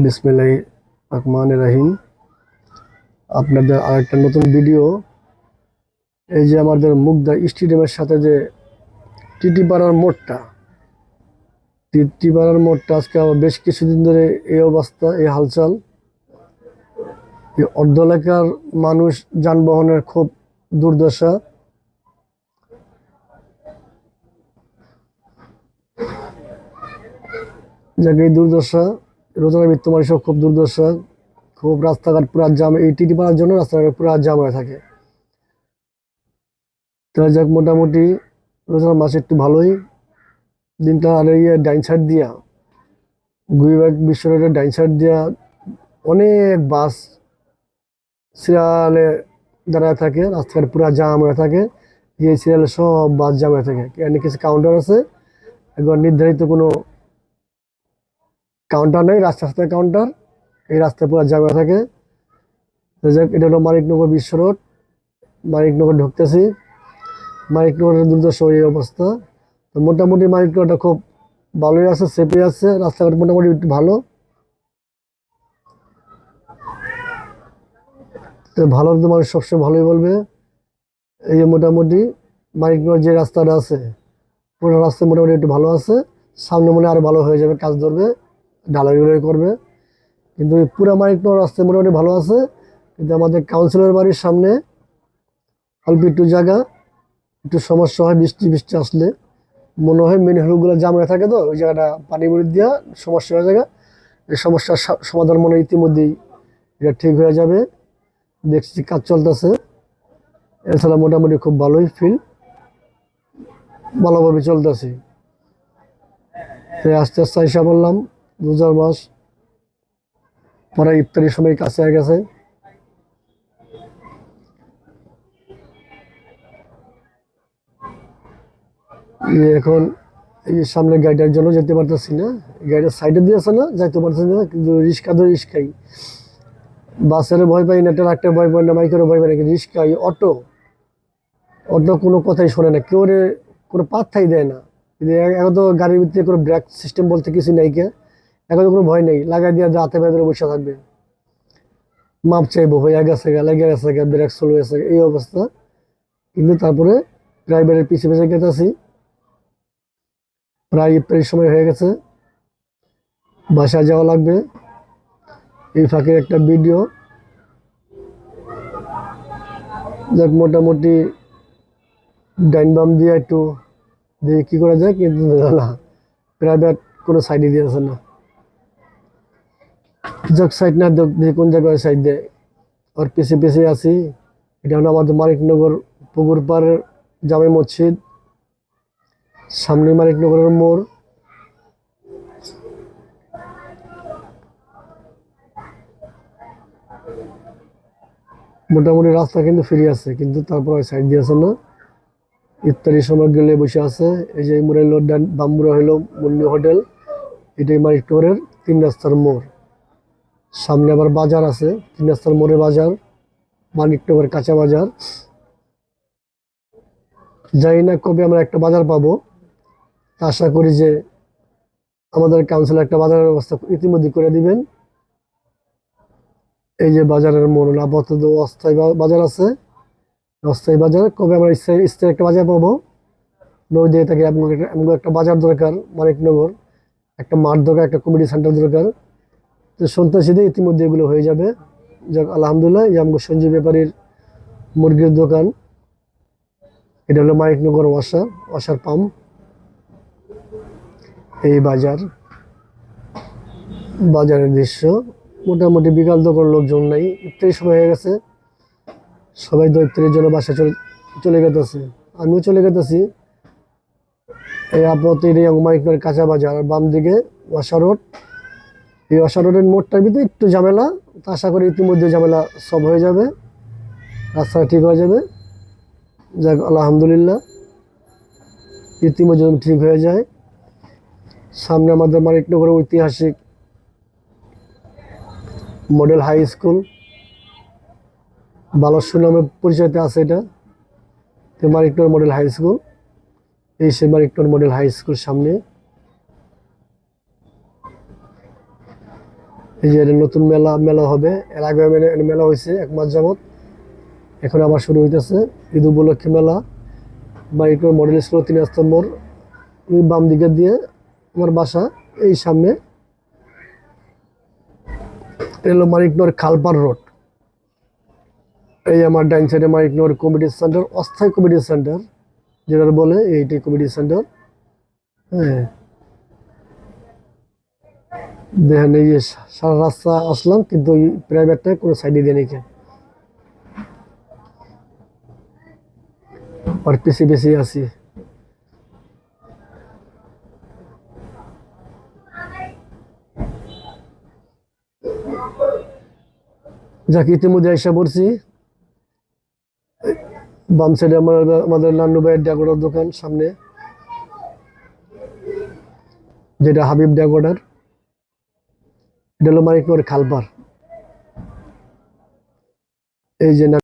বিসমিল্লাহির রহমানির রহিম। আপনাদের আরেকটা নতুন ভিডিও। এই যে আমাদের মুগদা স্টেডিয়ামের সাথে যে টিটিপাড়ার মোড়টা, আজকে আমার বেশ কিছুদিন ধরে এই অবস্থা, এই হালচাল। এই অর্ধ এলাকার মানুষ যানবাহনের খুব দুর্দশা। এই দুর্দশা রোজানা মৃত্যু মানুষের খুব দুর্দশা। খুব রাস্তাঘাট পুরা জাম, এই টিটিপাড়ার জন্য রাস্তাঘাট পুরা জাম হয়ে থাকে। তাই যাক, মোটামুটি রোজার মাসে একটু ভালোই দিনটা। আর এই ডাইন সাইড দিয়া, গুইবাগ বিশ্ব রোডের ডাইন সাইড দিয়া অনেক বাস সিরিয়ালে দাঁড়ায় থাকে, রাস্তাঘাট পুরা জাম হয়ে থাকে। এই সিরিয়ালে সব বাস জাম হয়ে থাকে। এখানে কিছু কাউন্টার আছে, একবার নির্ধারিত কোনো কাউন্টার নেই, রাস্তায় কাউন্টার। এই রাস্তায় পুরো জাম হয়ে থাকে। যাক, এটা হলো মানিকনগর বিশ্ব রোড। মানিকনগর ঢুকতেছি, মানিকনগরের দুর্দশা এই অবস্থা। তো মোটামুটি মানিকনগরটা খুব ভালোই আছে, সেফই আছে, রাস্তাঘাট মোটামুটি একটু ভালো। তো ভালো তো মানুষ সবসময় ভালোই বলবে। এই যে মোটামুটি মানিকনগর যে রাস্তাটা আছে, পুরো রাস্তা মোটামুটি একটু ভালো আছে। সামনে মনে হয় আরো ভালো হয়ে যাবে, কাজ ধরবে, ঢালাই করবে। কিন্তু এই পুরা মানিকনগর রাস্তা মোটামুটি ভালো আছে। কিন্তু আমাদের কাউন্সিলর বাড়ির সামনে অল্প একটু জায়গা একটু সমস্যা হয়, বৃষ্টি বৃষ্টি আসলে মনে হয় মেন হলগুলো জাম হয়ে থাকে। তো ওই জায়গাটা পানি মুড়ি দিয়া সমস্যা হয়ে যায়। এই সমস্যার সমাধান মনে হয় ইতিমধ্যেই এটা ঠিক হয়ে যাবে। দেখছি কাজ চলতেছে। এছাড়া মোটামুটি খুব ভালোই ফিল, ভালোভাবে চলতেছে। আস্তে আস্তে আইসা বললাম, রোজার মাস পরে ইফতারির সময় কাছে হয়ে গেছে। এখন এই সামনে গাড়িটার জন্য যেতে পারতেছি না, গাড়িটার সাইডে দিয়েছে না, যাইতে পারতেছি না। কিন্তু রিক্সা ধরে রিক্সাই, বাসের ভয় পাই না, ট্রাক্টর ভয় পাই না, বাইকেরও ভয় পাই না, কিন্তু রিক্সাই, অটো অটো কোনো কথাই শোনে না, কেউ কোনো পাত্তাই দেয় না। কিন্তু এখন তো গাড়ির ভিতরে কোনো ব্রেক সিস্টেম বলতে কিছু নেই, এখন তো কোনো ভয় নেই, লাগাই দিয়ে হাতে পায়ে বসে থাকবে, মাপ চাইবো, হয়ে গেছে গা, লেগে গেছে গা, ব্রেক চলে গেছে, এই অবস্থা। কিন্তু তারপরে ড্রাইভারের পিছিয়ে পিছিয়ে গেতেছি। প্রায় ইফতারির সময় হয়ে গেছে, বাসায় যাওয়া লাগবে। এই ফাঁকে একটা ভিডিও। যাক, মোটামুটি ডাইন বাম দিয়ে একটু দেখি কি করা যায়, কিন্তু না, প্রাইভেট কোনো সাইডে দিয়েছে না। যাক, সাইড না দেখি কোন জায়গায় সাইড দেয়। আর পিছিয়ে পিছিয়ে আছি। এটা হলো আমাদের মানিকনগর পুকুর পাড়ের জামে মসজিদ, সামনে মানিকনগরের মোড়। মোটামুটি রাস্তা কিন্তু ফ্রি আছে, কিন্তু তারপর সাইড দিয়েছে না। ইফতারির সময় গেলে বসে আছে। এই যে মোড়ের বাম্বুরা হলো মুন্নি হোটেল। এটাই মানিকনগরের 3 রাস্তার মোড়। সামনে আবার বাজার আছে, 3 রাস্তার মোড়ে বাজার, মানিকনগর কাঁচা বাজার। জানি না কবে আমরা একটা বাজার পাবো। আশা করি যে আমাদের কাউন্সিলর একটা বাজারের ব্যবস্থা ইতিমধ্যে করে দিবেন। এই যে বাজারের মোড়, আপাতত অস্থায়ী বাজার আছে। অস্থায়ী বাজার কবে আমরা স্থায়ী একটা বাজার পাবো, নই দিয়ে থাকে। এমন একটা বাজার দরকার মানিকনগর, একটা মাঠ দরকার, একটা কমিটি সেন্টার দরকার। তো সন্ত্রাসীদের ইতিমধ্যে এগুলো হয়ে যাবে। যাক, আলহামদুলিল্লাহ। এই আমগো সঞ্জীব ব্যাপারীর মুরগির দোকান। এটা হলো মানিকনগর ওয়াসার পাম্প। এই বাজারের দৃশ্য। মোটামুটি বিকাল তো কোনো লোকজন নাই, ইফতারির সময় হয়ে গেছে। সবাই তো ইফতারির জন্য বাসায় চলে গেতেছে, আমিও চলে গেতেছি। এই আপাতত এই মানিকনগর কাঁচা বাজার, বাম দিকে ওয়াসা রোড। এই ওয়াসা রোডের মোড়টার ভিতরে একটু ঝামেলা। তা আশা করি ইতিমধ্যে ঝামেলা সব হয়ে যাবে, রাস্তাটা ঠিক হয়ে যাবে। যাক, আলহামদুলিল্লাহ, ইতিমধ্যে ঠিক হয়ে যায়। সামনে আমাদের মানিকনগরের ঐতিহাসিক মডেল হাই স্কুল, বালস্য নামে পরিচিত আছে এটা। তো মানিকনগর মডেল হাই স্কুল, এই সে মানিকনগর মডেল হাই স্কুল সামনে। এই যে এটা নতুন মেলা মেলা হবে, এর আগে মেলা হয়েছে 1 মাস যাবত, এখন আবার শুরু হইতেছে ঈদ উপলক্ষে মেলা। মানিকনগর মডেল স্কুল 3 নম্বর, ওই বাম দিকে দিয়ে আমার বাসা, এই সামনে এলো মানিকনগর খালপার রোড। এই আমার ডাইন সাইডে মানিকনগর কমিউনিটি সেন্টার, অস্থায়ী কমিউনিটি সেন্টার যেটা বলে, এইটাই কমিউনিটি সেন্টার। হ্যাঁ, দেখেন এই যে সারা রাস্তা আসলাম, কিন্তু ওই প্রাইভেটটা কোনো সাইডে দিয়ে নাকি আর পিছিয়ে পিছিয়ে আছি। যাক, ইতিমধ্যে এসে পড়ছি। বাম সাইডে আমাদের নান্নু ভাইয়ের ডেকোরের দোকান সামনে, যেটা হাবিব ডেকোরের। এটা হলো মানিকনগর খালপার। এই যে